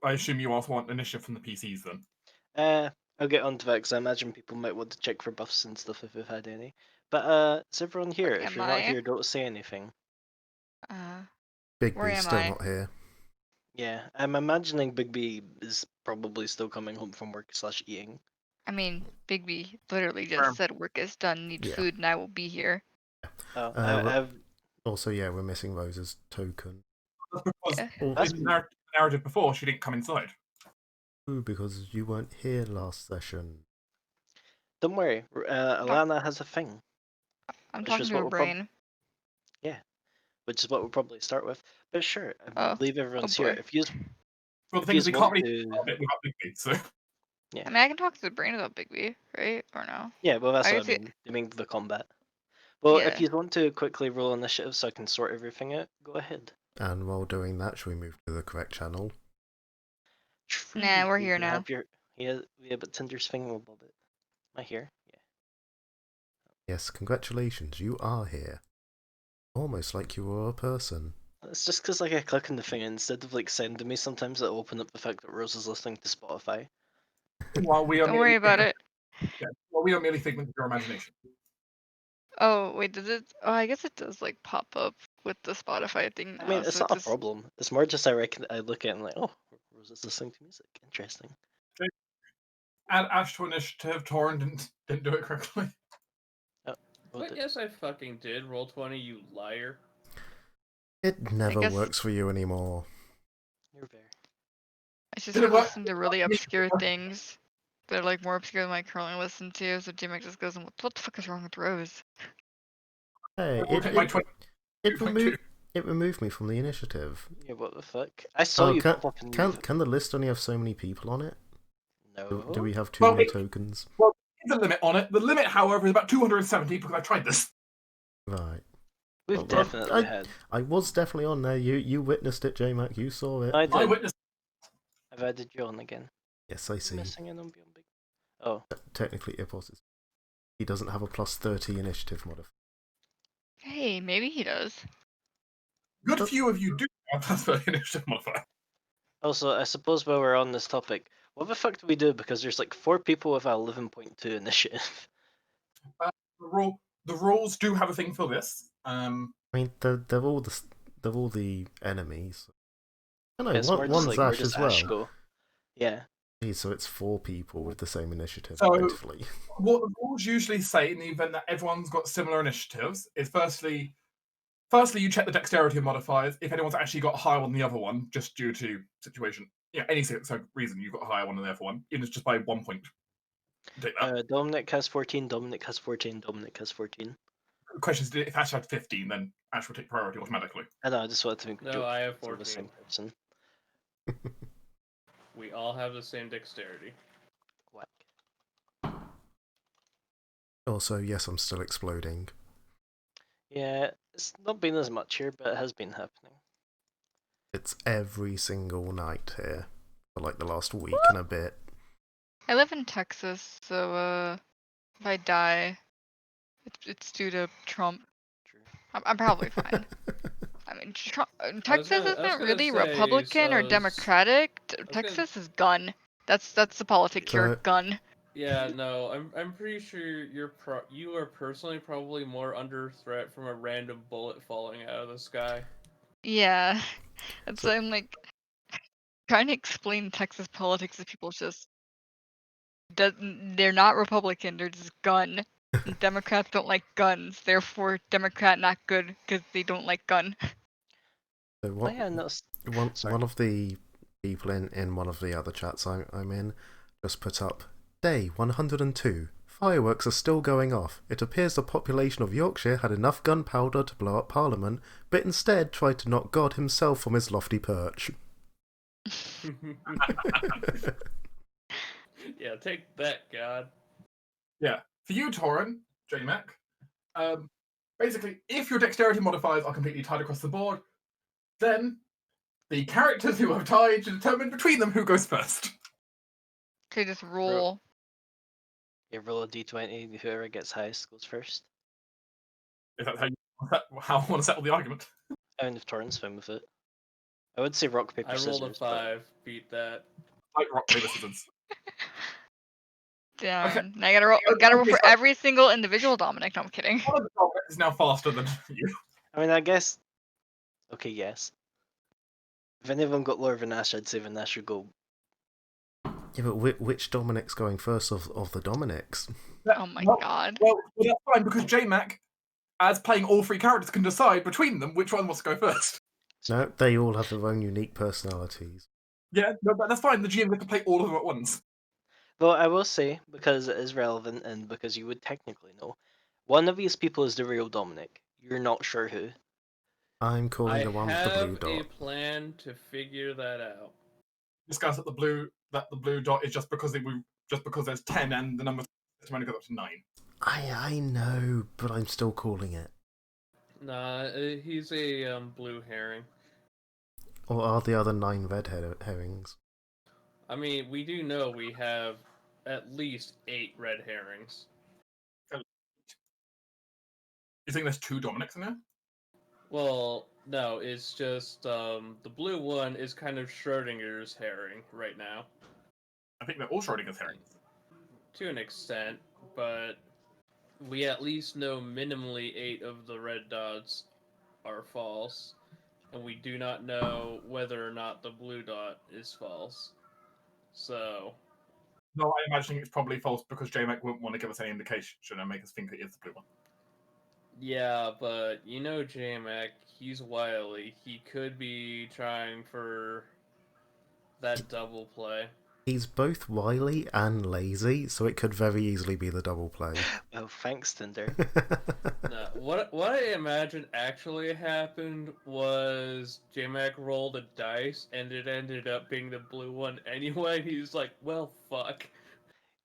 I assume you also want initiative from the PCs then. I'll get onto that because I imagine people might want to check for buffs and stuff if we've had any. But is everyone here? Where If am you're not I? here, don't say anything. Big Where B's am still I? not here. Yeah, I'm imagining Big B is probably still coming home from work / eating. I mean, Big B literally just Firm. said work is done, need Yeah. food, and I will be here. Oh, But also, yeah, we're missing Rose's token. That's because Yeah. in the narrative before, she didn't come inside. Ooh, because you weren't here last session. don't worry, Alana has a thing, I'm which talking is to what her we'll brain. which is what we'll probably start with. But sure, I Oh. believe everyone's here. boy. If you Well, the If thing is, we yous can't want really to, talk about it without Big B, so. yeah, I mean, I can talk to the brain about Big B, right? Or no? yeah, well that's I what I guess mean. I mean the combat. Well, if Yeah. you want to quickly roll initiative so I can sort everything out, go ahead. And while doing that, should we move to the correct channel? Nah, we're You here can now. have your yeah, but Tinder's thingamabob it. Am I here? Yeah. Yes, congratulations, you are here. Almost like you were a person. It's just because like I click on the thing and instead of like sending me, sometimes it'll open up the fact that Rose is listening to Spotify. While we are Don't worry about it. Well, we are merely figments of your imagination. Oh, wait, does it? Oh, I guess it does like pop up with the Spotify thing now. I mean, it's so not a just... problem. It's more just I look at it and like, oh, Rose is listening to music. Interesting. Add Ash to initiative. Torrent didn't do it correctly. Oh, But yes, I fucking did. Roll 20, you liar. It never guess- works for you anymore. you're fair. I just Did it work? listen to really obscure things. They're like more obscure than I currently listen to, so Jimmy just goes, what the fuck is wrong with Rose? Hey, Okay, my 20. it removed me from the initiative. Yeah, what the fuck? I saw you pop up in Can the list only have so many people on it? No. Do we have too many tokens? Well, there's a limit on it. The limit, however, is about 270 because I tried this. Right. We've definitely had. I was definitely on there. You witnessed it, J-Mac. You saw it. I did. I witnessed. I've added you on again. Yes, I see. Missing in on Beyond Big. Oh. Technically, Ipos is. He doesn't have a plus 30 initiative modifier. Hey, maybe he does. Good few of you do have plus 30 initiative modifier. Also, I suppose while we're on this topic, what the fuck do we do? Because there's like 4 people with a 11.2 initiative. The rules do have a thing for this. I mean, they're all the enemies. I know, It's more just one's like, Ash where does as well. Ash go? Yeah. So it's 4 people with the same initiative, So- effectively. What the rules usually say in the event that everyone's got similar initiatives is firstly you check the dexterity modifiers if anyone's actually got a higher one than the other one, just due to situation. Yeah, any reason you've got a higher one than the other one, even if it's just by 1 point. Take that. Dominic has 14, Dominic has 14, Dominic has 14. The question is, if Ash had 15, then Ash will take priority automatically. I know, I just wanted to make a No, joke. I have It's all the 14. same person. We all have the same dexterity. Whack. Also, yes, I'm still exploding. Yeah, it's not been as much here, but it has been happening. It's every single night here for like the last week and a bit. I live in Texas, so if I die, it's due to Trump. True. I'm probably fine. I mean, Texas I was isn't gonna really say, Republican or so Democratic. gonna- Texas is gun. That's the politic here, gun. Yeah, no, I'm pretty sure you are personally probably more under threat from a random bullet falling out of the sky. Yeah, and so I'm like trying to explain Texas politics to people. Just they're not Republican. They're just gun. And Democrats don't like guns. Therefore, Democrat not good because they don't like gun. So Oh, yeah, no, one of the people in one of the other chats I'm in just put up, day 102. Fireworks are still going off. It appears the population of Yorkshire had enough gunpowder to blow up Parliament, but instead tried to knock God himself from his lofty perch. Yeah, take that, God. Yeah. For you, Torren, JMac, basically, if your dexterity modifiers are completely tied across the board, then the characters who have tied to determine between them who goes first. Okay, just roll. You roll a d20, whoever gets highest goes first. Is that how I want to settle the argument? I mean, if Torrent's fine with it. I would say rock, paper, I rolled a scissors. But 5. Beat that. Like rock, paper, scissors. Damn. Okay. Now I gotta roll. Okay, Gotta roll okay, for so- every single individual Dominic. No, I'm kidding. One of the Dominic is now faster than you. I mean, I guess. Okay, yes. If any of them got Lord Vanash, I'd say Vanash should go. Yeah, but which Dominic's going first of the Dominics? Oh my well, god. Well, that's fine because JMac, as playing all three characters, can decide between them which one wants to go first. No, they all have their own unique personalities. Yeah, no, but that's fine. The GM gets to play all of them at once. Though I will say, because it is relevant and because you would technically know, one of these people is the real Dominic. You're not sure who. I'm calling I the one with the blue have a dot. plan to figure that out. Discuss that the blue dot is just because there's 10 and the number only goes up to 9. I know, but I'm still calling it. Nah, he's a blue herring. Or are the other 9 red herrings? I mean, we do know we have at least 8 red herrings. You think there's 2 Dominics in there? Well, no, it's just the blue one is kind of Schrodinger's herring right now. I think they're all Schrodinger's herrings. To an extent, but we at least know minimally 8 of the red dots are false, and we do not know whether or not the blue dot is false. So, No, I'm imagining it's probably false because JMac wouldn't want to give us any indication and make us think it is the blue one. yeah, but you know J-Mac, he's wily. He could be trying for that double play. He's both wily and lazy, so it could very easily be the double play. Oh, thanks, Tinder. No, what I imagine actually happened was J-Mac rolled a dice and it ended up being the blue one anyway. He's like, well, fuck.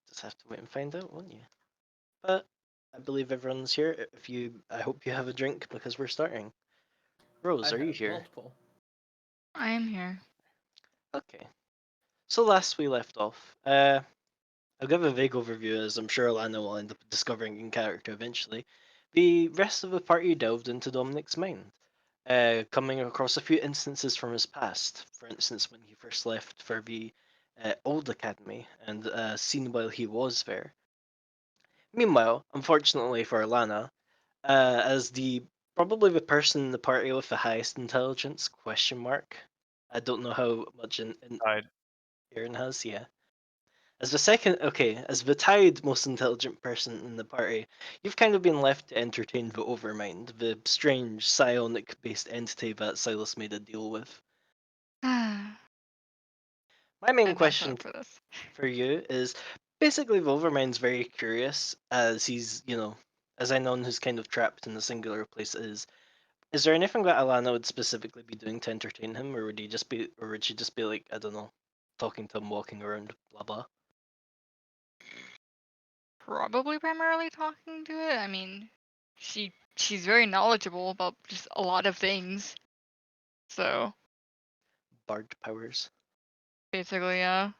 Just have to wait and find out, won't you? But I believe everyone's here. I hope you have a drink because we're starting. Rose, I are you have here? multiple. I am here. Okay. So last we left off, I'll give a vague overview as I'm sure Alana will end up discovering in character eventually. The rest of the party delved into Dominic's mind, coming across a few instances from his past. For instance, when he first left for the old academy and a scene while he was there. Meanwhile, unfortunately for Alana, as probably the person in the party with the highest intelligence, question mark. I don't know how much Aaron has, yeah. As the tied most intelligent person in the party, you've kind of been left to entertain the Overmind, the strange psionic-based entity that Silas made a deal with. I'm My main not question up for this. for you is basically the Overmind's very curious, as he's, as I know who's kind of trapped in a singular place is. Is there anything that Alana would specifically be doing to entertain him, or would she just be like, I don't know, talking to him, walking around, blah blah? Probably primarily talking to it. I mean, she's very knowledgeable about just a lot of things. So Bard powers. basically, yeah.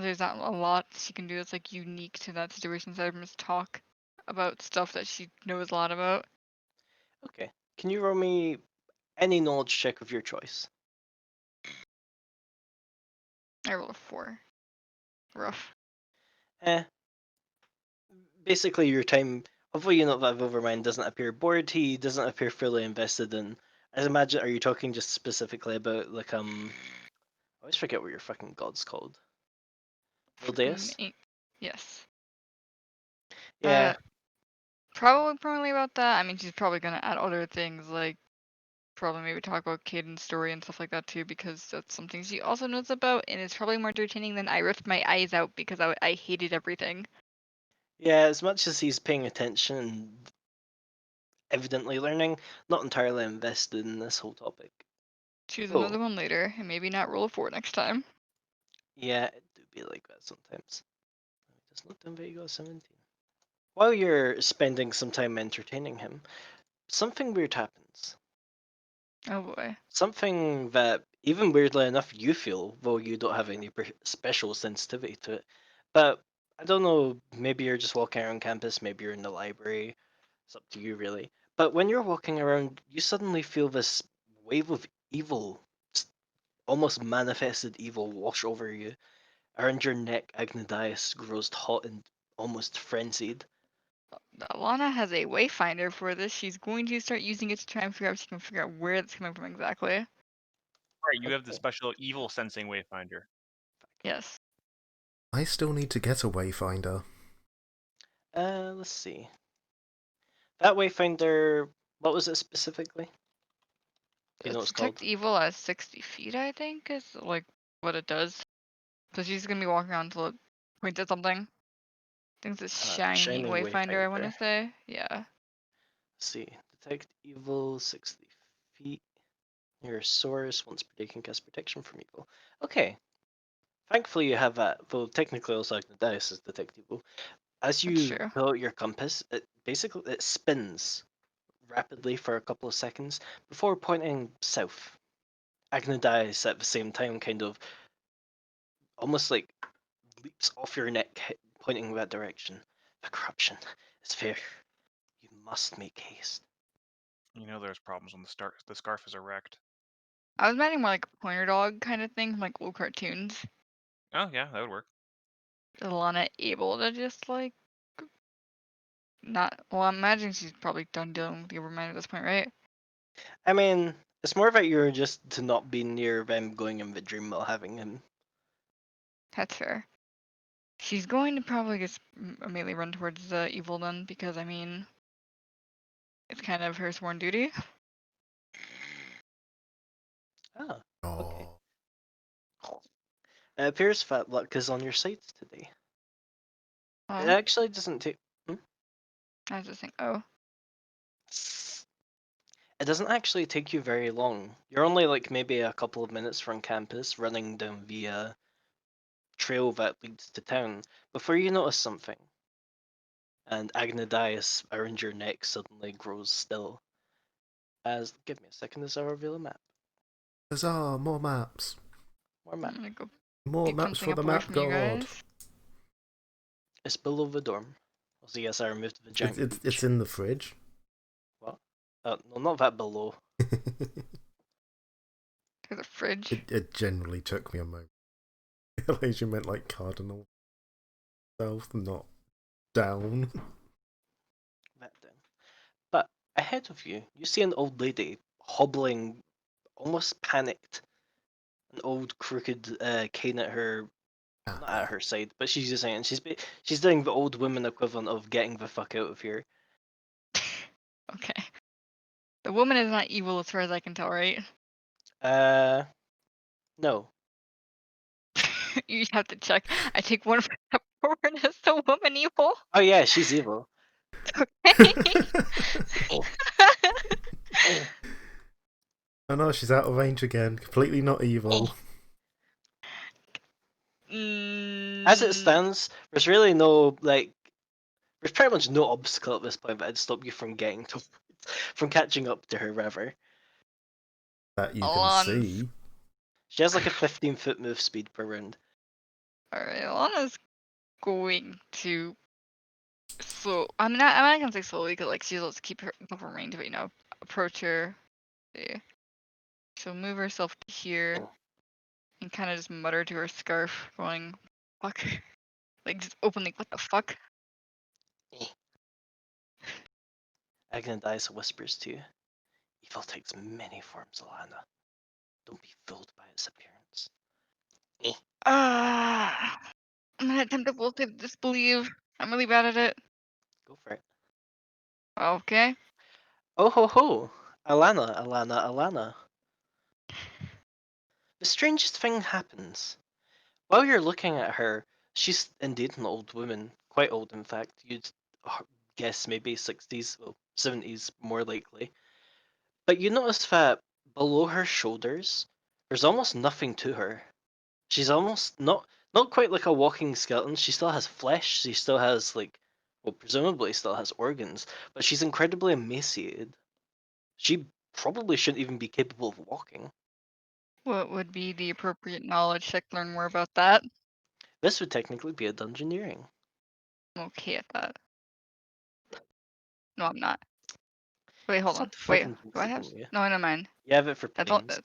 There's not a lot she can do that's like unique to that situation. So I just talk about stuff that she knows a lot about. Okay. Can you roll me any knowledge check of your choice? I rolled a 4. Rough. Eh. Basically, your time. Hopefully, you know that Overmind doesn't appear bored. He doesn't appear fully invested in. I imagine. Are you talking just specifically about like I always forget what your fucking god's called. Vildeus? Yes. Yeah. Probably primarily about that. I mean, she's probably gonna add other things like probably maybe talk about Caden's story and stuff like that too, because that's something she also knows about, and it's probably more entertaining than I ripped my eyes out because I hated everything. Yeah. As much as he's paying attention and evidently learning, not entirely invested in this whole topic. Choose Oh. another one later, and maybe not roll a 4 next time. Yeah, it do be like that sometimes. Just look down Vigo 17. While you're spending some time entertaining him, something weird happens. Oh boy. Something that, even weirdly enough, you feel, though you don't have any special sensitivity to it. But I don't know, maybe you're just walking around campus, maybe you're in the library. It's up to you, really. But when you're walking around, you suddenly feel this wave of evil almost manifested evil wash over you. Around your neck, Agnodias grows hot and almost frenzied. Alana has a wayfinder for this. She's going to start using it to try and figure out if she can figure out where it's coming from exactly. Right, you have the Okay. special evil sensing wayfinder. Yes. I still need to get a wayfinder. Let's see. That wayfinder, what was it specifically? Do you know what it's Detect called? evil at 60 feet, I think, is like what it does. So she's gonna be walking around until it points at something. I think it's a shiny Shining wayfinder, I want to wayfinder. say. Yeah. Let's see. Detect evil 60 feet. Your source once per day can cast protection from evil. Okay. Thankfully you have that, though technically also Agnodias is detect evil. As That's you true. pull out your compass, it spins rapidly for a couple of seconds before pointing south. Agnodias at the same time kind of almost like leaps off your neck, pointing that direction. The corruption is fair. You must make haste. You know there's problems when the scarf is erect. I was imagining more like a pointer dog kind of thing from like old cartoons. Oh yeah, that would work. Is Alana able to just like not? Well, I'm imagining she's probably done dealing with the Overmind at this point, right? I mean, it's more that you're just to not be near them going in the dream while having him. That's fair. She's going to probably just immediately run towards the evil then, because I mean, it's kind of her sworn duty. Ah, okay. Oh, It appears that luck is on your side today. It Oh, actually doesn't take. I was just thinking, oh, It doesn't actually take you very long. You're only like maybe a couple of minutes from campus, running down the trail that leads to town, before you notice something. And Agnodias around your neck suddenly grows still. Give me a second as I reveal a map. huzzah, more maps. More I'm map. gonna go More pick maps something for up the away map from you god. guys. It's below the dorm. Also, yes, I removed the giant. It's in the fridge. What? No, not that below. There's a fridge. It generally took me a moment. I realised you meant like cardinal south, not down. That down. But ahead of you, you see an old lady hobbling, almost panicked. An old crooked cane at her, not at her side, but she's using it. And she's doing the old woman equivalent of getting the fuck out of here. Okay. The woman is not evil as far as I can tell, right? No. You have to check. I take one step forward as the woman evil. Oh yeah, she's evil. Okay. Oh no, she's out of range again. Completely not evil. As it Mm, stands, there's really no there's pretty much no obstacle at this point that would stop you from from catching up to her, rather. That you can Alon's. see. She has like a 15-foot move speed per round. Alright, Alana's going to I'm not gonna say slowly because like she'll just keep her her range, but you know, approach her. See. She'll move herself to here and kind of just mutter to her scarf, going, "Fuck," like just openly, "What the fuck?" Agnodias whispers to you. Evil takes many forms, Alana. Don't be fooled by its appearance. Ah, I'm gonna attempt to full save disbelieve. I'm really bad at it. Go for it. Okay. Oh ho ho! Alana. The strangest thing happens. While you're looking at her, she's indeed an old woman. Quite old, in fact. You'd guess maybe 60s, well, 70s more likely. But you notice that below her shoulders, there's almost nothing to her. She's almost not quite like a walking skeleton. She still has flesh. She still has well, presumably still has organs, but she's incredibly emaciated. She probably shouldn't even be capable of walking. What would be the appropriate knowledge check to learn more about that? This would technically be a dungeoneering. I'm okay at that. No, I'm not. Wait, hold Stop on. Wait, fucking do I have? jinxing you. No, never mind. You have it for That's all. pains.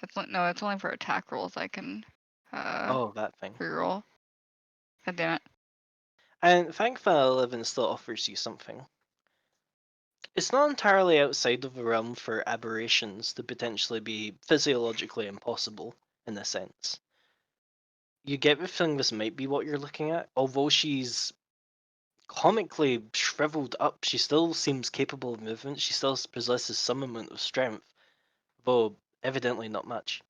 It's only for attack rolls. I can Oh, that thing. reroll. God damn it. And thankfully 11 still offers you something. It's not entirely outside of the realm for aberrations to potentially be physiologically impossible, in a sense. You get the feeling this might be what you're looking at, although she's comically shriveled up, she still seems capable of movement, she still possesses some amount of strength, though evidently not much.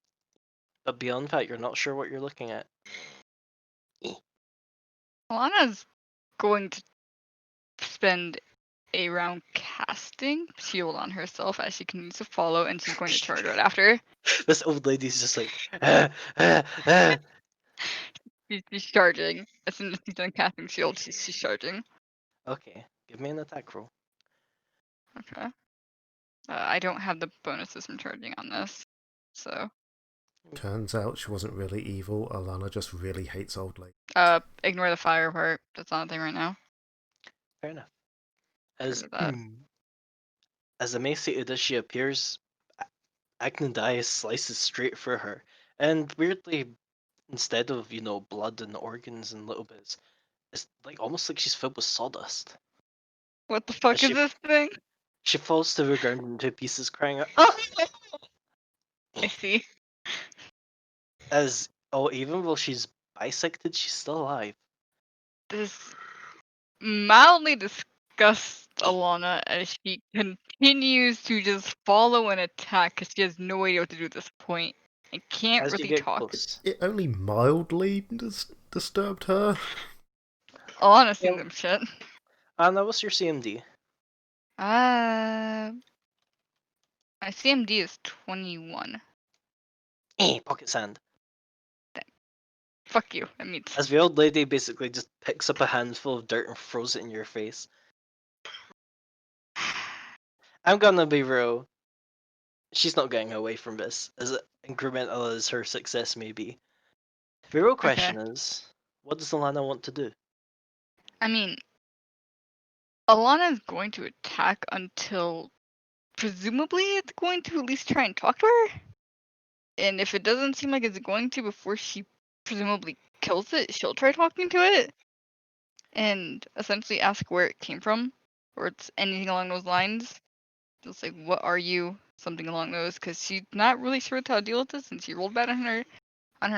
But beyond that, you're not sure what you're looking at. Alana's going to spend a round casting shield on herself as she continues to follow, and she's going to charge right after. This old lady's just like, ah, ah, ah. She's charging. As soon as she's done casting shield, she's charging. Okay, give me an attack roll. Okay. I don't have the bonuses from charging on this, so Turns out she wasn't really evil. Alana just really hates old ladies. ignore the fire part. That's not a thing right now. Fair enough. Get rid of that. As emaciated as she appears, Agnodias slices straight through her, and weirdly, instead of blood and organs and little bits, it's like almost like she's filled with sawdust. What the fuck As is she this thing? she falls to the ground in two pieces, crying out, "Ah!" I see. Even though she's bisected, she's still alive. This mildly disgusts Alana as she continues to just follow and attack because she has no idea what to do at this point and can't As you really get talk. close, It only mildly disturbed her. Alana's seen Well- them shit. Anna, what's your CMD? My CMD is 21. Pocket sand. Fuck you. That means As the old lady basically just picks up a handful of dirt and throws it in your face. I'm gonna be real. She's not getting away from this, as incremental as her success may be. The real question is, what does Alana want to do? I mean, Alana is going to attack until presumably it's going to at least try and talk to her. And if it doesn't seem like it's going to before she presumably kills it, she'll try talking to it and essentially ask where it came from, or it's anything along those lines. Just like, what are you? Something along those, because she's not really sure how to deal with this, and she rolled bad on her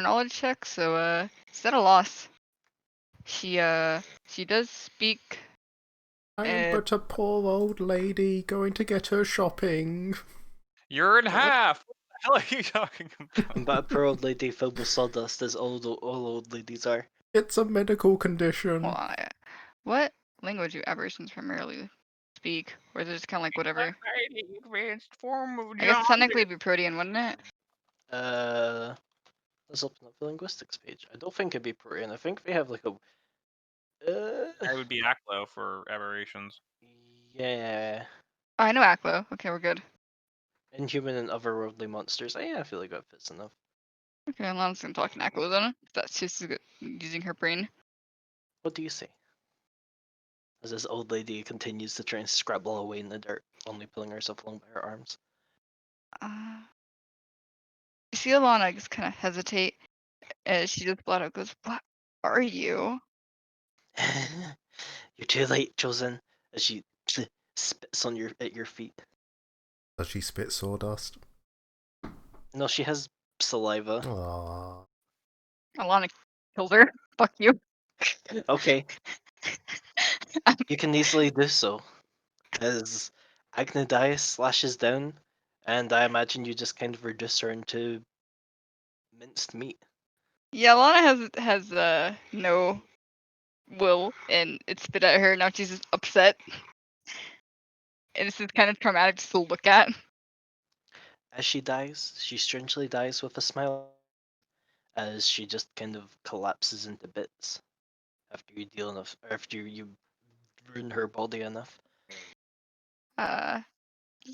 knowledge check, so she's at a loss. She does speak. I'm but a poor old lady going to get her shopping. You're in What? half. What the hell are you talking about? But a poor old lady filled with sawdust, as all old ladies are. It's a medical condition. Well, what language do aberrations primarily speak, or is it just kind of like whatever? Advanced form of I guess technically it'd be Protean, wouldn't it? Let's open up the linguistics page. I don't think it'd be Korean. I think they have like a. It would be Aklo for aberrations. Yeah. Oh, I know Aklo. Okay, we're good. Inhuman and otherworldly monsters. Yeah, I feel like that fits enough. Okay, Alana's gonna talk in Aklo then. That's just using her brain. What do you say? As this old lady continues to try and scrabble away in the dirt, only pulling herself along by her arms. You see Alana just kind of hesitate as she just flat out goes, "What are you?" You're too late, Chosen. As she spits on at your feet. Does she spit sawdust? No, she has saliva. Aww. Alana kills her. Fuck you. Okay, you can easily do so. As Agnodias slashes down, and I imagine you just kind of reduce her into minced meat. Yeah, Alana has no will, and it spit at her. Now she's just upset, and this is kind of traumatic to look at. As she dies, she strangely dies with a smile, as she just kind of collapses into bits after you ruin her body enough. Does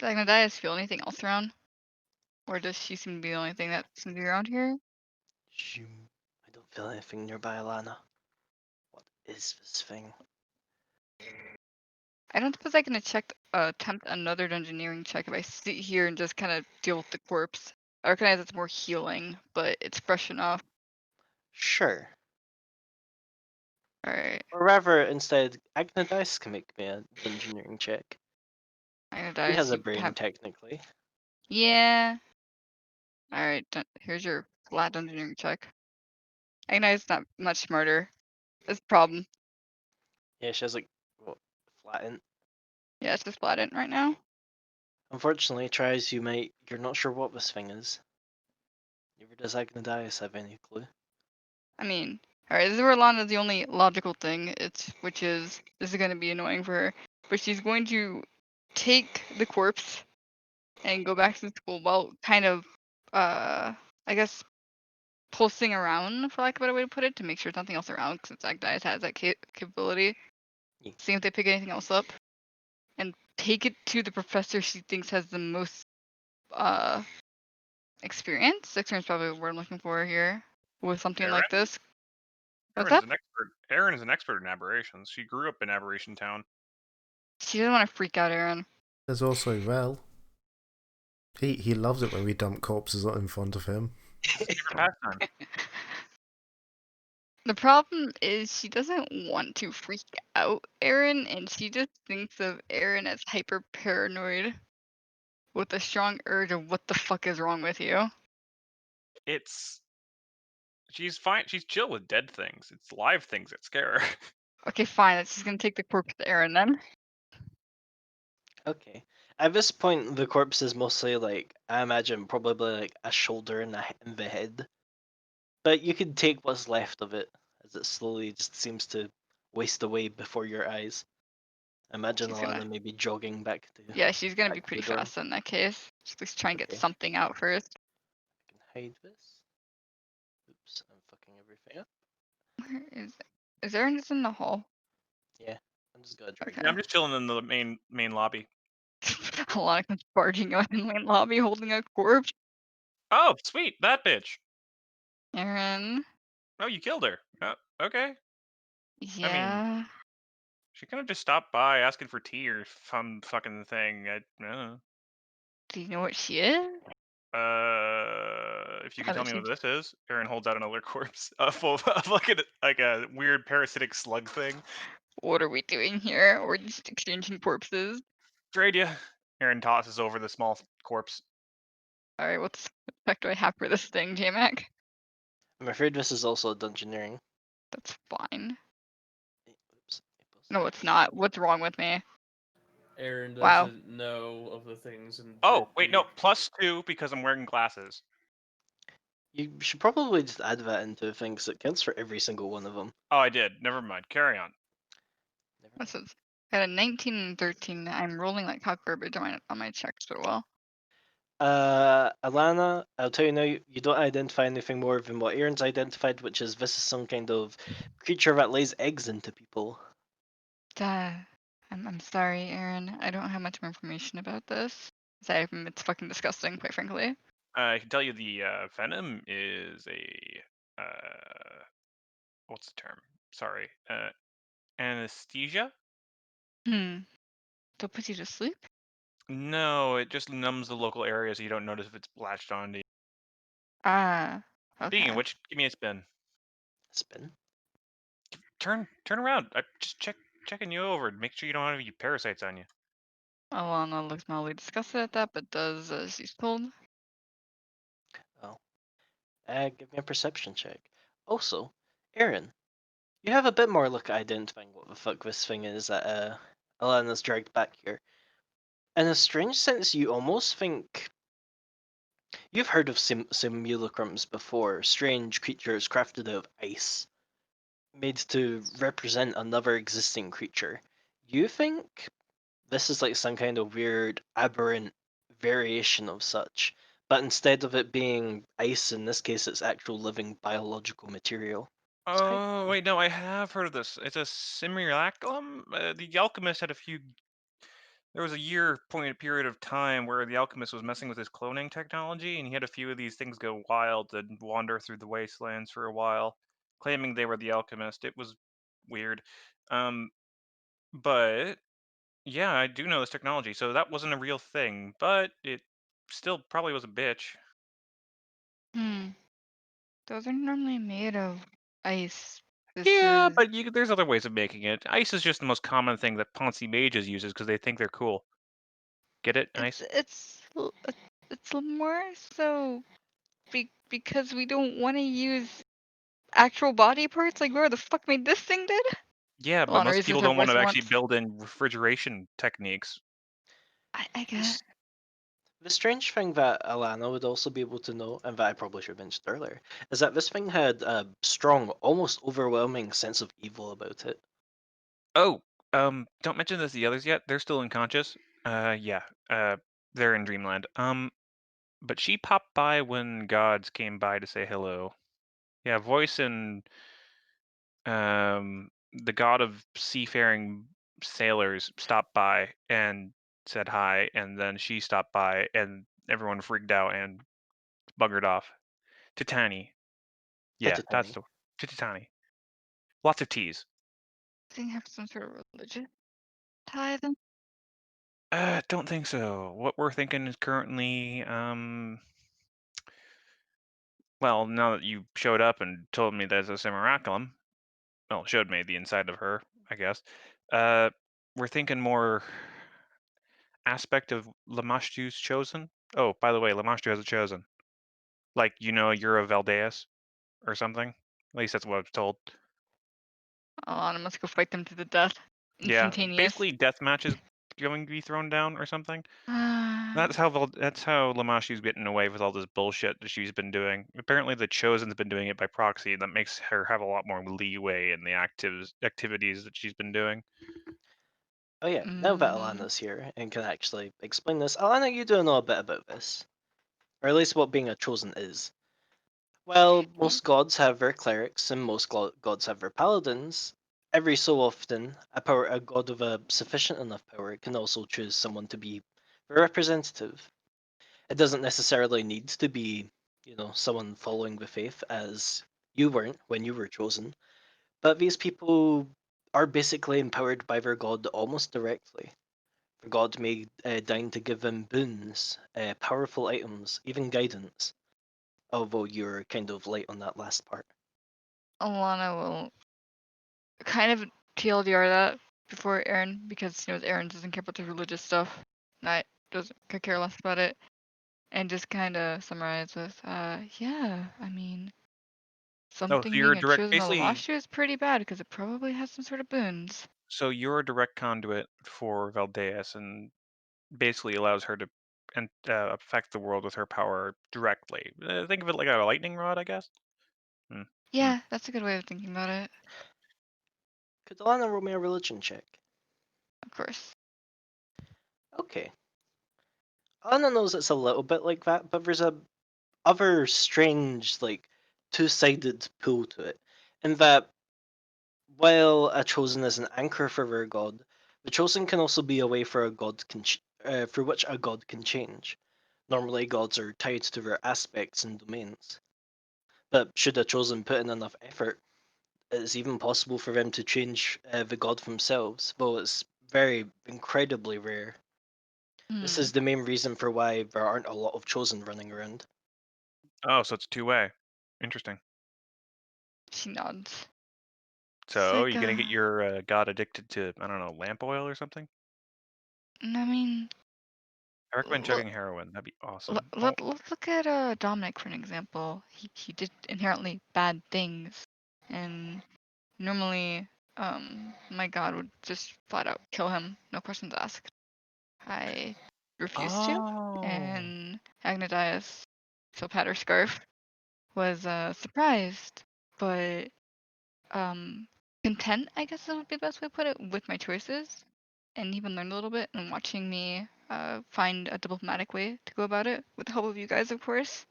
Agnodias feel anything else around? Or does she seem to be the only thing that seems to be around here? I don't feel anything nearby, Alana. What is this thing? I don't suppose I can attempt another dungeoneering check if I sit here and just kind of deal with the corpse. I recognize it's more healing, but it's fresh enough. Sure. Alright. Or rather, instead, Agnodice can make me a engineering check. I'm gonna He die. has So a brain, technically. Yeah. Alright, here's your flat engineering check. Agni's not much smarter. That's the problem. Yeah, she has like what, flattened. Yeah, it's just flattened right now. Unfortunately, try as you might, you're not sure what this thing is. Neither does Agnodice have any clue. I mean, alright, this is where Lana's the only logical thing, which is this is gonna be annoying for her. But she's going to take the corpse and go back to school while kind of I guess pulsing around, for lack of a better way to put it, to make sure nothing else around, since Agdias has that capability. Yeah. Seeing if they pick anything else up, and take it to the professor she thinks has the most experience. Experience probably the word I'm looking for here with something like Aaron? this. What's Aaron's up? an expert. Aaron is an expert in aberrations. She grew up in Aberration Town. She doesn't want to freak out Aaron. There's also Vel. He loves it when we dump corpses in front of him. Favorite pastime. The problem is she doesn't want to freak out Aaron, and she just thinks of Aaron as hyper paranoid with a strong urge of what the fuck is wrong with you. She's fine. She's chill with dead things. It's live things that scare her. Okay, fine. She's gonna take the corpse to Aaron then. Okay. At this point, the corpse is mostly like, I imagine, probably like a shoulder and the head. But you could take what's left of it as it slowly just seems to waste away before your eyes. I imagine She's Alana gonna. maybe jogging back to Yeah, she's gonna be back to pretty the dorm. fast in that case. Just try and get Okay. something out first. I can hide this. Oops, I'm fucking everything up. Where is Aaron just in the hall? Yeah, I'm just gonna drag Okay. Yeah, I'm just chilling in the main lobby. Alana comes barging out in the main lobby holding a corpse. Oh, sweet, that bitch. Aaron. Oh, you killed her. Oh, okay. Yeah. She kind of just stopped by asking for tea or some fucking thing. I don't know. Do you know what she is? If you How can tell did me she? what this is, Aaron holds out another corpse, full of like a weird parasitic slug thing. What are we doing here? We're just exchanging corpses. Trade ya. Aaron tosses over the small corpse. Alright, what the heck do I have for this thing, J-Mac? I'm afraid this is also dungeoneering. That's fine. Oops. No, it's not. What's wrong with me? Aaron Wow. doesn't know of the things in Oh, Drip wait, no, Deep. +2 because I'm wearing glasses. You should probably just add that into things. It counts for every single one of them. Oh, I did. Never mind. Carry on. Never This mind. is got a 19 and 13. I'm rolling like hot garbage on my checks so well. Alana, I'll tell you now, you don't identify anything more than what Aaron's identified, which is this is some kind of creature that lays eggs into people. I'm sorry, Aaron. I don't have much more information about this. It's fucking disgusting, quite frankly. I can tell you the venom is a what's the term? Sorry, anesthesia. Don't put you to sleep? No, it just numbs the local area so you don't notice if it's latched onto you. Ah, Speaking okay. of which, give me a spin. Spin. Turn around. I just checking you over. Make sure you don't have any parasites on you. Alana looks mildly disgusted at that, but does as she's told. Oh. Give me a perception check. Also, Aaron, you have a bit more luck at identifying what the fuck this thing is that Alana's dragged back here. In a strange sense, you almost think you've heard of simulacrums before, strange creatures crafted out of ice, made to represent another existing creature. You think this is like some kind of weird, aberrant variation of such, but instead of it being ice, in this case, it's actual living biological material. Oh, wait, no, I have heard of this. It's a simulacrum. The alchemist had a few. There was a period of time where the alchemist was messing with his cloning technology, and he had a few of these things go wild and wander through the wastelands for a while, claiming they were the alchemist. It was weird. But yeah, I do know this technology, so that wasn't a real thing, but it still probably was a bitch. Those are normally made of ice. This Yeah, is but there's other ways of making it. Ice is just the most common thing that Ponzi mages uses because they think they're cool. Get it? Ice? it's more so because we don't want to use actual body parts. Like, where the fuck made this thing did? Yeah, A but lot of most reasons people her don't want voice to actually wants. build in refrigeration techniques. I guess. The strange thing that Alana would also be able to know, and that I probably should have mentioned earlier, is that this thing had a strong, almost overwhelming sense of evil about it. Oh, don't mention this to the others yet. They're still unconscious. Yeah. They're in Dreamland. But she popped by when gods came by to say hello. Yeah, Voice and the god of seafaring sailors stopped by and said hi, and then she stopped by, and everyone freaked out and buggered off. Titani. Yeah, that's Titani. the Titani. Lots of T's. Does he have some sort of religion tie then? Don't think so. What we're thinking is currently, well, now that you showed up and told me there's a simulacrum, well, showed me the inside of her, I guess. We're thinking more aspect of Lamashtu's chosen. Oh, by the way, Lamashtu has a chosen. Like, you're a Valdeus or something. At least that's what I was told. Alana must go fight them to the death. Yeah, Instantaneous. basically death match is going to be thrown down or something. That's Uh, how Lamashu's getting away with all this bullshit that she's been doing. Apparently, the Chosen's been doing it by proxy. That makes her have a lot more leeway in the activities that she's been doing. Oh yeah, now that Alana's here and can actually explain this, Alana, you do know a bit about this. Or at least what being a chosen is. Well, most gods have their clerics and most gods have their paladins. Every so often, a god of a sufficient enough power can also choose someone to be their representative. It doesn't necessarily need to be, someone following the faith, as you weren't when you were chosen. But these people are basically empowered by their god almost directly. The god may deign to give them boons, powerful items, even guidance. Although you're kind of late on that last part. Alana will kind of TLDR that before Aaron because she knows Aaron doesn't care about the religious stuff. Not doesn't could care less about it. And just kind of summarize with, yeah, I mean, Oh, so something you're being a a direct, chosen basically. Alamashu is pretty bad because it probably has some sort of boons. So you're a direct conduit for Valdeus, and basically allows her to affect the world with her power directly. Think of it like a lightning rod, I guess. Yeah, that's a good way of thinking about it. Could Alana roll me a religion check? Of course. Okay. Alana knows it's a little bit like that, but there's a other strange, like, two-sided pull to it. In that, while a chosen is an anchor for their god, the chosen can also be a way for a god through which a god can change. Normally, gods are tied to their aspects and domains. But should a chosen put in enough effort, it's even possible for them to change the god themselves, though it's very incredibly rare. This is the main reason for why there aren't a lot of chosen running around. Oh, so it's two-way. Interesting. She nods. So like, you gonna get your god addicted to, I don't know, lamp oil or something? I mean, I recommend l- chugging heroin. That'd be awesome. let's look at Dominic for an example. He did inherently bad things, and normally, my god would just flat out kill him, no questions asked. I refused to, and Agnodias, so pat her scarf, was surprised, but content, I guess that would be the best way to put it, with my choices, and even learned a little bit and watching me find a diplomatic way to go about it with the help of you guys, of course.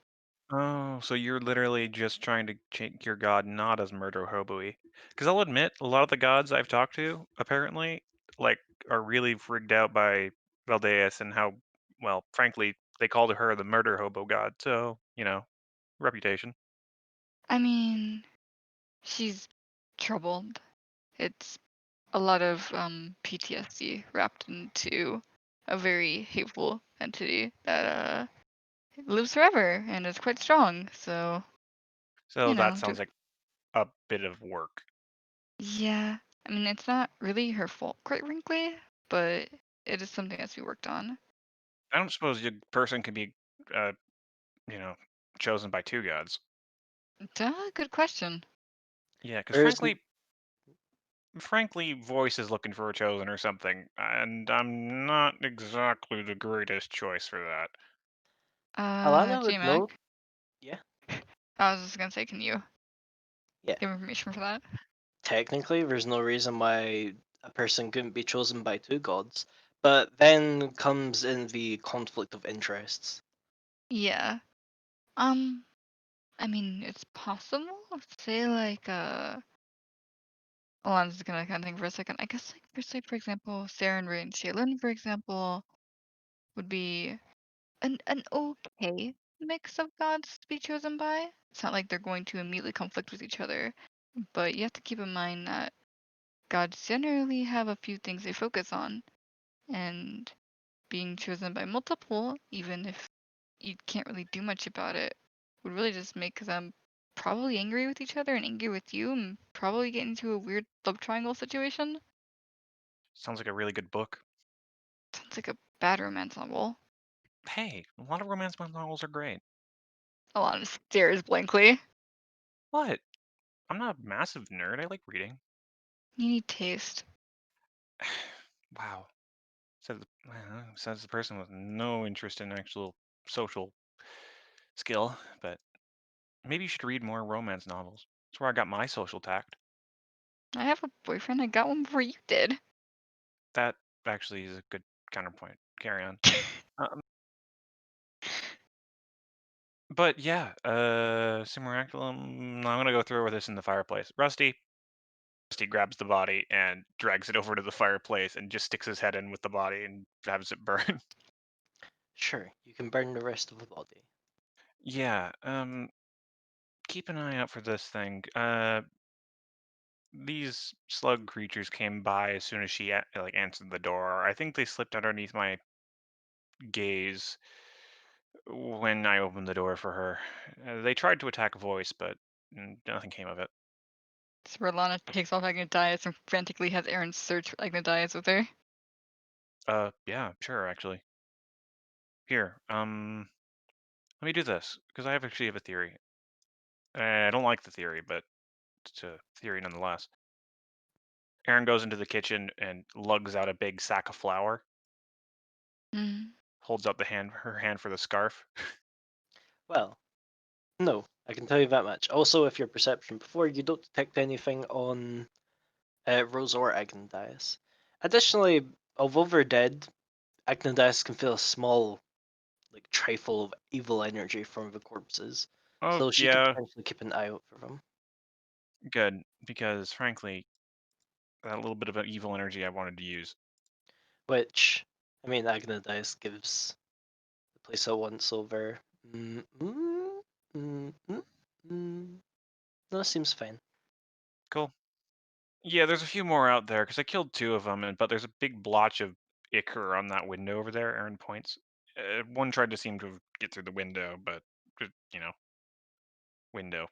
Oh, so you're literally just trying to change your god not as murder hobo-y. Because I'll admit, a lot of the gods I've talked to, apparently, like, are really freaked out by Valdeus and how, well, frankly, they called her the murder hobo god. So, reputation. I mean, she's troubled. It's a lot of PTSD wrapped into a very hateful entity that lives forever and is quite strong. So So that do, sounds like a bit of work. yeah. I mean, it's not really her fault, quite frankly, but it is something that's to be worked on. I don't suppose a person can be, uh, chosen by two gods. Duh, good question. Yeah, because There is frankly, Voice is looking for a chosen or something, and I'm not exactly the greatest choice for that. Alana would J-Mac, know. Yeah, I was just gonna say, can you yeah. give information for that? Technically, there's no reason why a person couldn't be chosen by two gods, but then comes in the conflict of interests. Yeah. I mean, it's possible. Say like hold on, I'm just gonna kind of think for a second. I guess like for example, Sarah and Ray and Shaylin, for example, would be an okay mix of gods to be chosen by. It's not like they're going to immediately conflict with each other, but you have to keep in mind that gods generally have a few things they focus on, and being chosen by multiple, even if you can't really do much about it, would really just make them probably angry with each other and angry with you and probably get into a weird love triangle situation. Sounds like a really good book. Sounds like a bad romance novel. Hey, a lot of romance novels are great. Alana stares blankly. What? I'm not a massive nerd. I like reading. You need taste. Wow. Says the person with no interest in actual social skill, but maybe you should read more romance novels. That's where I got my social tact. I have a boyfriend. I got one before you did. That actually is a good counterpoint. Carry on. Um, but yeah, Simulacrum. I'm gonna go through with this in the fireplace. Rusty grabs the body and drags it over to the fireplace and just sticks his head in with the body and has it burn. Sure, you can burn the rest of the body. Yeah. Keep an eye out for this thing. These slug creatures came by as soon as she like answered the door. I think they slipped underneath my gaze when I opened the door for her. They tried to attack Voice, but nothing came of it. So Rolana takes off Agnodias and frantically has Aaron search for Agnodias with her. Yeah, sure, actually. Here, let me do this because I actually have a theory. I don't like the theory, but it's a theory nonetheless. Aaron goes into the kitchen and lugs out a big sack of flour, Mm. holds out her hand for the scarf. Well, no, I can tell you that much. Also, if your perception before, you don't detect anything on Rose or Agnodias. Additionally, although they're dead, Agnodias can feel a small, like, trifle of evil energy from the corpses, Oh, so she could yeah, potentially keep an eye out for them. good, because frankly, that little bit of evil energy I wanted to use. Which, I mean, Agnodias gives the place a once over. Mm, mm, mm, mm, mm. No, seems fine. Cool. Yeah, there's a few more out there because I killed two of them, but there's a big blotch of ichor on that window over there. Aaron points. One tried to seem to get through the window, but window.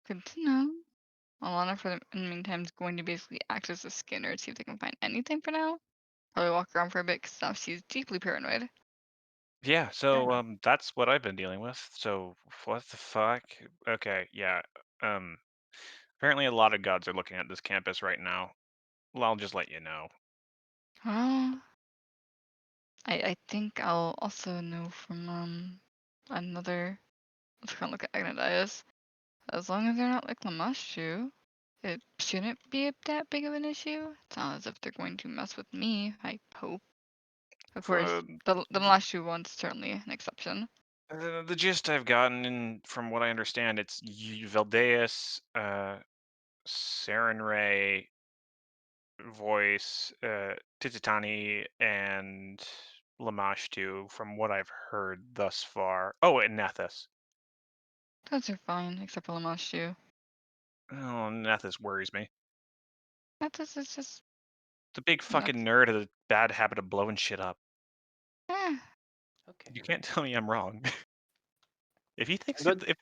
Good to know. Alana, for the in the meantime, is going to basically act as a scanner to see if they can find anything for now. Probably walk around for a bit because now she's deeply paranoid. Yeah, Fair so enough. that's what I've been dealing with. So what the fuck? Okay, yeah. Apparently a lot of gods are looking at this campus right now. Well, I'll just let you know. Oh, I think I'll also know from another. Let's kind of look at Agnodias. As long as they're not like Lamashu, it shouldn't be that big of an issue. It's not as if they're going to mess with me. I hope. Of course, Uh, the Lamashu one's certainly an exception. the gist I've gotten, and from what I understand, it's Valdeus, Sarenrae, Voice, Tititani, and Lamashtu, from what I've heard thus far. Oh, and Nethys. Those are fine, except for Lamashu. Oh, Nethys worries me. That's just The big nuts. fucking nerd has a bad habit of blowing shit up. Eh. Okay. You can't tell me I'm wrong. If he thinks Good. if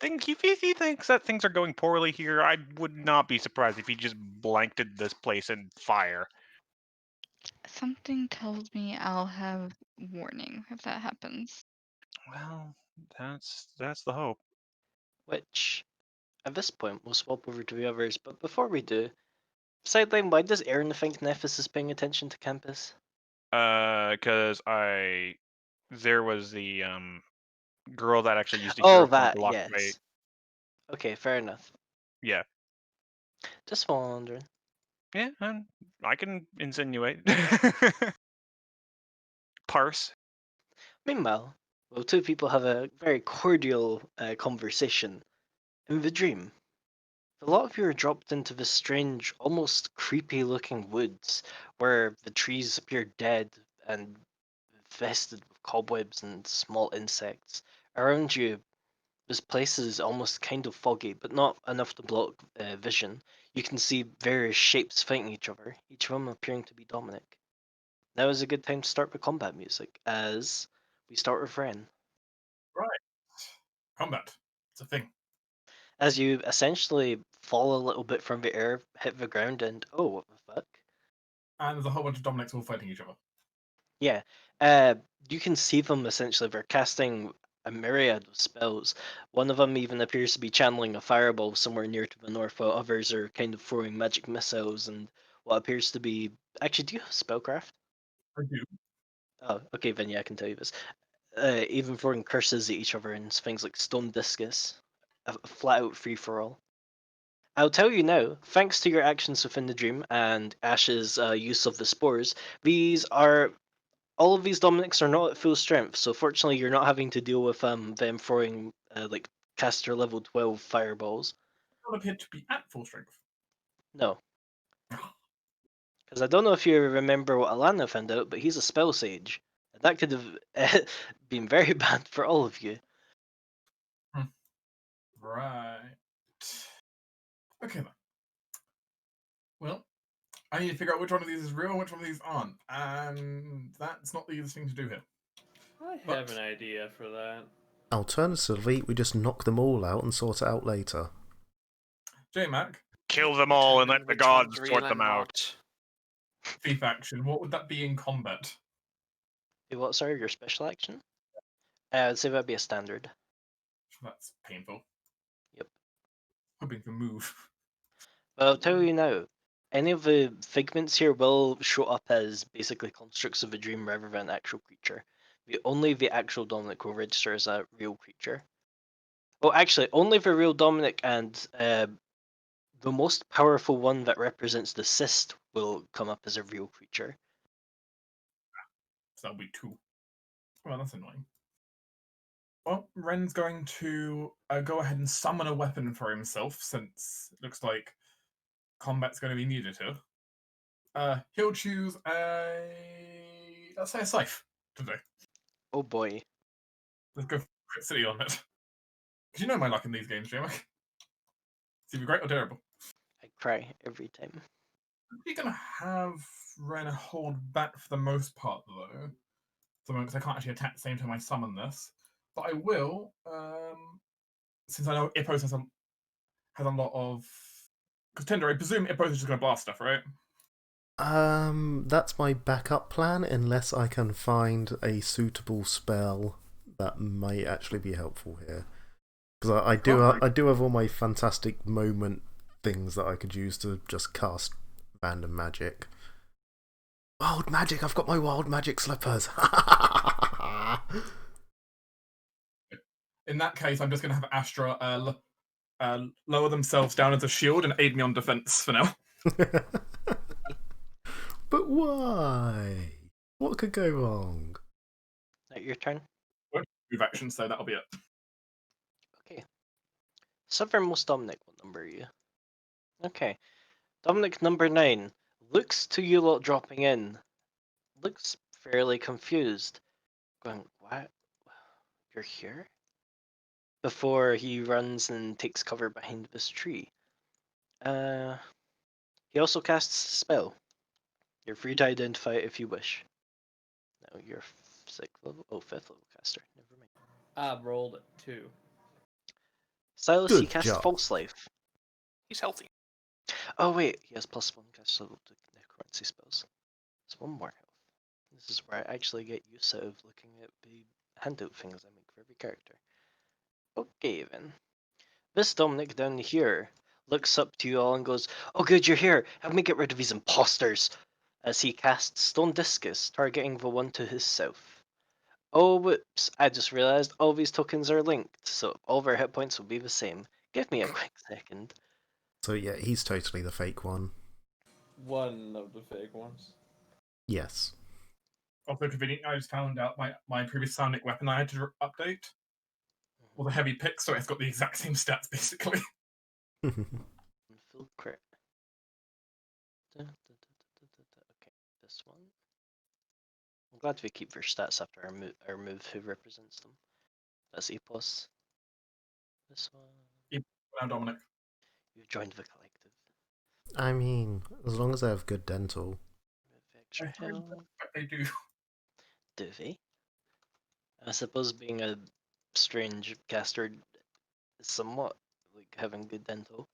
he thinks that things are going poorly here, I would not be surprised if he just blanketed this place in fire. Something tells me I'll have warning if that happens. Well, that's the hope. Which, at this point, we'll swap over to the others. But before we do, sideline, why does Aaron think Nephis is paying attention to campus? Because there was the girl that actually used to Oh, hero point that, block away. yes. Okay, fair enough. Yeah, Just wondering. yeah, I can insinuate. Parse. Meanwhile, well, two people have a very cordial conversation in the dream. A lot of you are dropped into this strange, almost creepy looking woods where the trees appear dead and infested with cobwebs and small insects. Around you, this place is almost kind of foggy, but not enough to block vision. You can see various shapes fighting each other, each of them appearing to be Dominic. Now is a good time to start with combat music, as we start with Ren. Right. Combat. It's a thing. As you essentially fall a little bit from the air, hit the ground, and oh, what the fuck? And there's a whole bunch of Dominics all fighting each other. Yeah, you can see them essentially. They're casting a myriad of spells. One of them even appears to be channeling a fireball somewhere near to the north, while others are kind of throwing magic missiles and what appears to be. Actually, do you have spellcraft? I do. Oh, okay, then yeah, I can tell you this. Even throwing curses at each other and things like stone discus, a flat out free for all. I'll tell you now, thanks to your actions within the dream and Ash's use of the spores, these are all of these Dominics are not at full strength, so fortunately you're not having to deal with them throwing like caster level 12 fireballs. Don't appear to be at full strength. No. Because I don't know if you remember what Alana found out, but he's a spell sage. And that could have been very bad for all of you. Right. Okay then. Well, I need to figure out which one of these is real and which one of these aren't. And that's not the easiest thing to do here. I But- have an idea for that. Alternatively, we just knock them all out and sort it out later. J-Mac, Kill them all and Determine let the which one's gods real sort them and out. not. thief action, what would that be in combat? What, sorry, your special action? I'd say that'd be a standard. That's painful. Yep. Hoping to move. But I'll tell you now, any of the figments here will show up as basically constructs of a dream rather than an actual creature. Only the actual Dominic will register as a real creature. Oh, actually, only the real Dominic and the most powerful one that represents the cyst will come up as a real creature. So that'll be 2. Well, that's annoying. Well, Ren's going to go ahead and summon a weapon for himself, since it looks like combat's going to be needed here. He'll choose let's say a scythe today. Oh boy. Let's go Crit City on it. Because you know my luck in these games, J-Mac. It's either great or terrible. I cry every time. We're going to have Ren hold back for the most part, though. Because I can't actually attack at the same time I summon this. But I will, since I know Ippos has a lot of... Because Tinder, I presume Ippos is just going to blast stuff, right? That's my backup plan, unless I can find a suitable spell that might actually be helpful here. Because I do have all my fantastic moment things that I could use to just cast random magic. Wild magic! I've got my wild magic slippers! In that case, I'm just going to have Astra lower themselves down as a shield and aid me on defense for now. But why? What could go wrong? Is that your turn? Move action, so that'll be it. Okay. Southernmost Dominic, what number are you? Okay. Dominic number 9 looks to you lot dropping in. Looks fairly confused. Going, what? You're here? Before he runs and takes cover behind this tree. He also casts a spell. You're free to identify it if you wish. Now, your 6th level? Oh, 5th level caster. Never mind. I rolled a 2. Silas, he Good cast job. False Life. He's healthy. Oh wait, he has +1 cast level to necromancy spells. There's one more health. This is where I actually get used out of looking at the handout things I make for every character. Okay then. This Dominic down here looks up to you all and goes, "Oh good, you're here. Help me get rid of these imposters." As he casts Stone Discus, targeting the one to his south. Oh whoops, I just realized all these tokens are linked, so all of our hit points will be the same. Give me a quick second. So yeah, he's totally the fake one. One of the fake ones. Yes. Also convenient, I just found out my previous Sonic weapon I had to update was a heavy pick, so it's got the exact same stats basically. Full crit. Okay, this one. I'm glad we keep their stats after our move who represents them. That's Epos. This one. Now, Dominic. You've joined the collective. I mean, as long as I have good dental. Move extra I heard health. that they do. Do they? I suppose being a strange caster is somewhat like having good dental.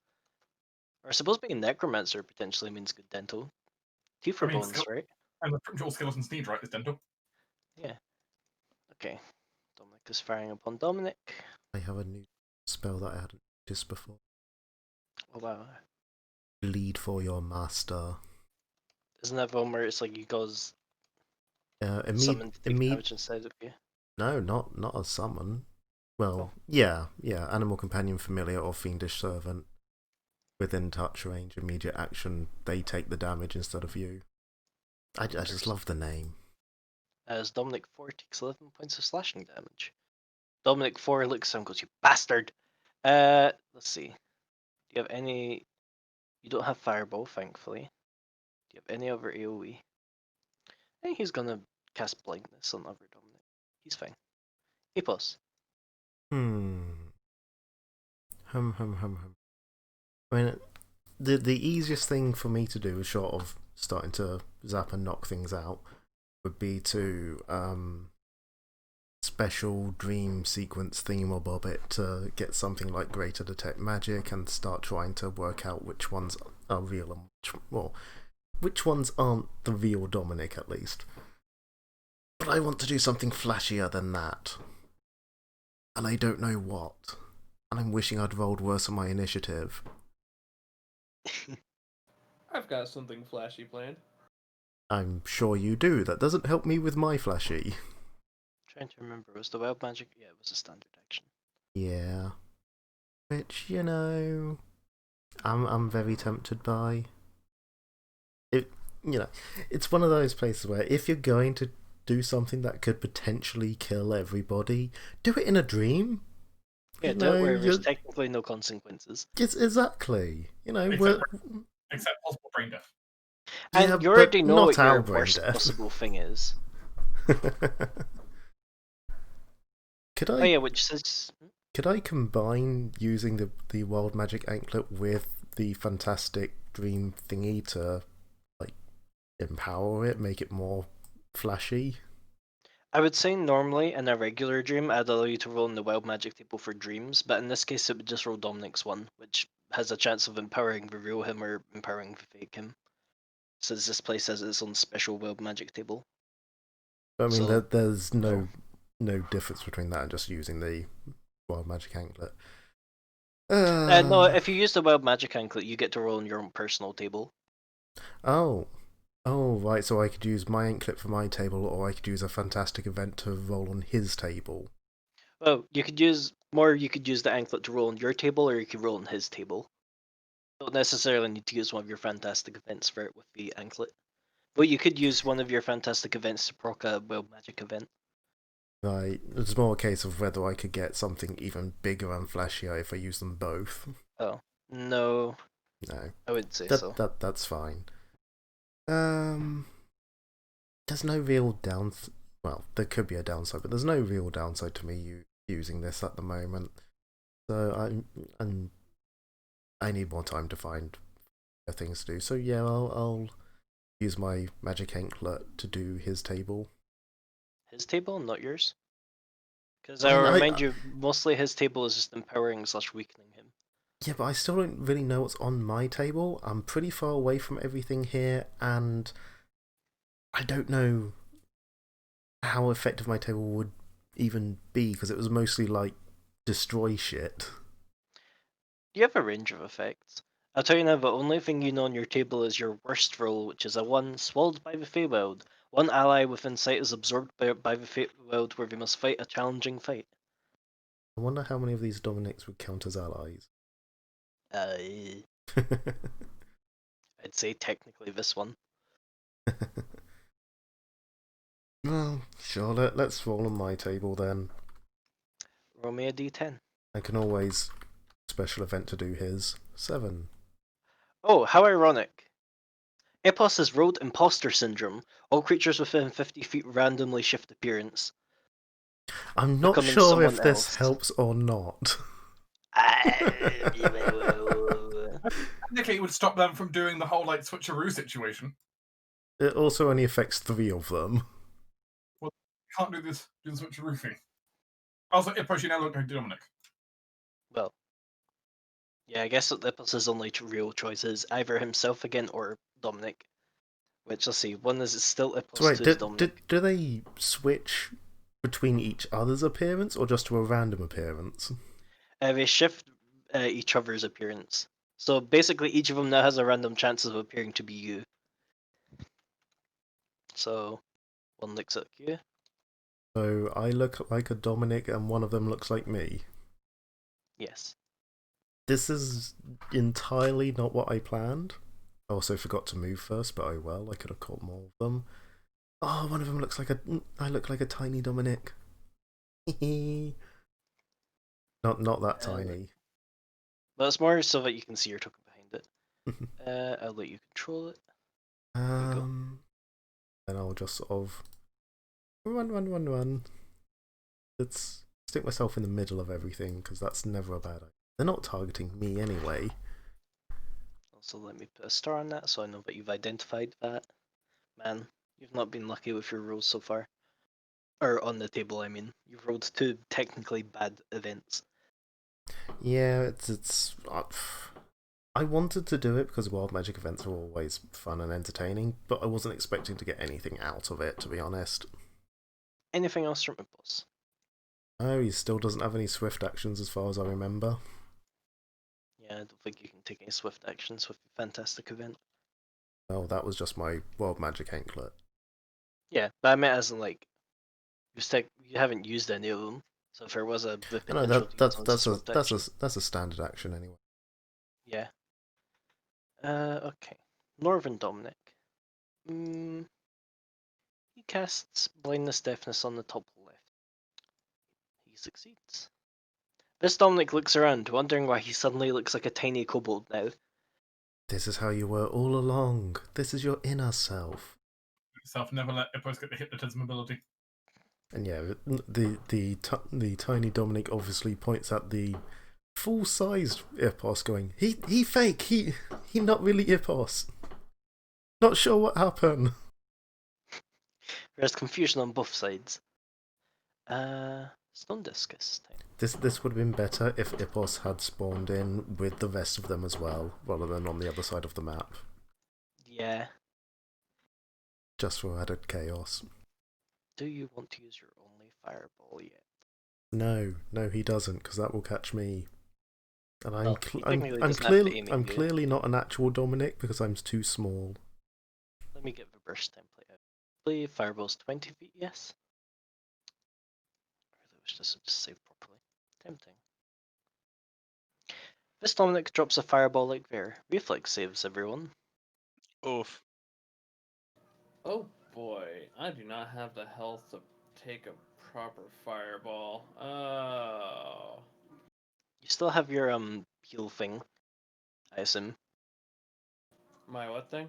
Or I suppose being a necromancer potentially means good dental. Two for I mean, bones, right? And the pretty sure skeletons need, right? Is dental. Yeah. Okay. Dominic is firing upon Dominic. I have a new spell that I hadn't noticed before. Oh wow. Bleed for your master. Isn't that the one where it's like you cause Immediate. summon to take damage inside of you? No, not a summon. Well, yeah, animal companion, familiar, or fiendish servant. Within touch range, immediate action, they take the damage instead of you. I just love the name. As Dominic 4 takes 11 points of slashing damage. Dominic 4 looks at him and goes, "You bastard!" Let's see. Do you have any... You don't have Fireball, thankfully. Do you have any other AoE? I think he's gonna cast Blindness on other Dominic. He's fine. Epos. Hum. I mean, the easiest thing for me to do, short of starting to zap and knock things out, would be to special dream sequence thingamabob it to get something like greater detect magic and start trying to work out which ones are real and which ones aren't the real Dominic at least. But I want to do something flashier than that. And I don't know what. And I'm wishing I'd rolled worse on my initiative. I've got something flashy planned. I'm sure you do. That doesn't help me with my flashy. Trying to remember, was the wild magic? Yeah, it was a standard action. Yeah. Which, you know, I'm very tempted by. It's one of those places where if you're going to do something that could potentially kill everybody, do it in a dream. Yeah, don't worry, there's technically no consequences. Exactly. Except possible brain death. And Yeah, you already but know not what your our brain worst death. possible thing is. Could Oh I yeah, which says... could I combine using the wild magic anklet with the fantastic dream thingy to like empower it, make it more flashy? I would say normally in a regular dream I'd allow you to roll in the wild magic table for dreams, but in this case it would just roll Dominic's one, which has a chance of empowering the real him or empowering the fake him. Since this place has its own special wild magic table. I mean, So- there's no difference between that and just using the wild magic anklet. No, if you use the wild magic anklet, you get to roll on your own personal table. Oh, right. So I could use my anklet for my table, or I could use a fantastic event to roll on his table. Well, you could use the anklet to roll on your table, or you could roll on his table. You don't necessarily need to use one of your fantastic events for it with the anklet. But you could use one of your fantastic events to proc a wild magic event. Right. It's more a case of whether I could get something even bigger and flashier if I use them both. Oh, no. No. I wouldn't say That, so. that's fine. There's no real well, there could be a downside, but there's no real downside to me using this at the moment. So I need more time to find things to do. So yeah, I'll use my magic anklet to do his table. his table, not yours. Because I I mean, remind you, mostly his table is just empowering / weakening him. Yeah, but I still don't really know what's on my table. I'm pretty far away from everything here, and I don't know how effective my table would even be, because it was mostly like destroy shit. You have a range of effects. I'll tell you now, the only thing you know on your table is your worst roll, which is a 1 swallowed by the Feywild. One ally within sight is absorbed by the Feywild where they must fight a challenging fight. I wonder how many of these Dominics would count as allies. I'd say technically this one. Well, sure, let's roll on my table then. Roll me a d10. I can always special event to do his. 7. Oh, how ironic. Epos has rolled Imposter Syndrome. All creatures within 50 feet randomly shift appearance. I'm not Becoming sure if someone this else. helps or not. Technically, it would stop them from doing the whole like switcheroo situation. It also only affects 3 of them. You can't do this. Do the switcheroo thing. Also, Ipos, you now look like Dominic. Well, yeah, I guess Epos' only real choice is either himself again or Dominic. Which, let's see, one is still Epos, So wait, 2 is Dominic. do they switch between each other's appearance or just to a random appearance? They shift each other's appearance. So basically, each of them now has a random chance of appearing to be you. So, one looks at you. So I look like a Dominic and one of them looks like me. Yes. This is entirely not what I planned. I also forgot to move first, but oh well, I could have caught more of them. Oh, one of them looks like I look like a tiny Dominic. Not that tiny. But it's more so that you can see your token behind it. I'll let you control it. And I'll just sort of run. Let's stick myself in the middle of everything, because that's never a bad idea. They're not targeting me anyway. Also, let me put a star on that so I know that you've identified that. Man, you've not been lucky with your rolls so far. Or on the table, I mean. You've rolled 2 technically bad events. Yeah, it's. I wanted to do it because wild magic events are always fun and entertaining, but I wasn't expecting to get anything out of it, to be honest. Anything else from Epos? Oh, he still doesn't have any swift actions as far as I remember. Yeah, I don't think you can take any swift actions with the fantastic event. Oh, that was just my wild magic anklet. Yeah, but I meant as in like, you haven't used any of them. So if there was the No, potential to use one as a swift action. that's a standard action anyway. Yeah. Okay. Northern Dominic. He casts Blindness Deafness on the top left. He succeeds. This Dominic looks around, wondering why he suddenly looks like a tiny kobold now. This is how you were all along. This is your inner self. Self never let Ipos get the hypnotism ability. And yeah, the tiny Dominic obviously points at the full-sized Ipos, going, he fake, he not really Ipos. Not sure what happened. There's confusion on both sides. Stone Discus time. This would have been better if Ipos had spawned in with the rest of them as well, rather than on the other side of the map. Yeah. Just for added chaos. Do you want to use your only fireball yet? No, he doesn't, because that will catch me. And Well, he technically doesn't have to aim at I'm you. clearly not an actual Dominic because I'm too small. Let me get the burst template out. Play fireballs 20 feet, yes? I really wish this would just save properly. Tempting. This Dominic drops a fireball like there. Reflex saves, everyone. Oof. Oh boy, I do not have the health to take a proper fireball. Oh. You still have your heal thing, I assume. My what thing?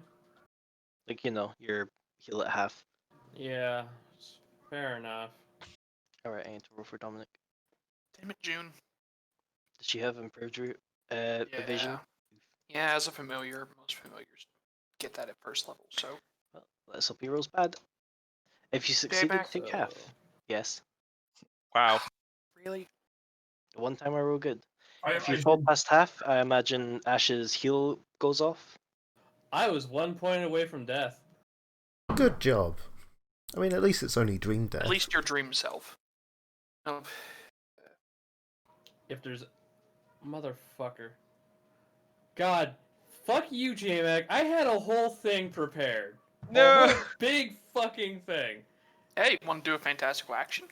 Like, you know, your heal at half. Yeah, fair enough. Alright, I need to roll for Dominic. Damn it, June. Does she have improved evasion? Yeah, as a familiar, most familiars get that at first level, so. Well, let's hope he rolls bad. If you succeed, back. take half. Yes. Wow. Really? One time I roll good. I, If you I- fall past half, I imagine Ash's heal goes off. I was 1 point away from death. Good job. I mean, at least it's only dream death. At least your dream self. Oh, If there's motherfucker. God, fuck you, J-Mac. I had a whole thing prepared. A No. whole big fucking thing. hey, want to do a fantastical action?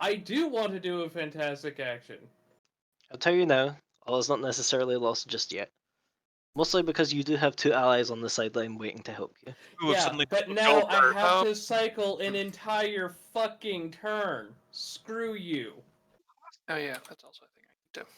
I do want to do a fantastic action. I'll tell you now, all is not necessarily lost just yet. Mostly because you do have 2 allies on the sideline waiting to help you. Ooh, Yeah, suddenly but people now don't I hurt. have to cycle an entire fucking turn. Screw you. Oh yeah, that's also a thing I need to.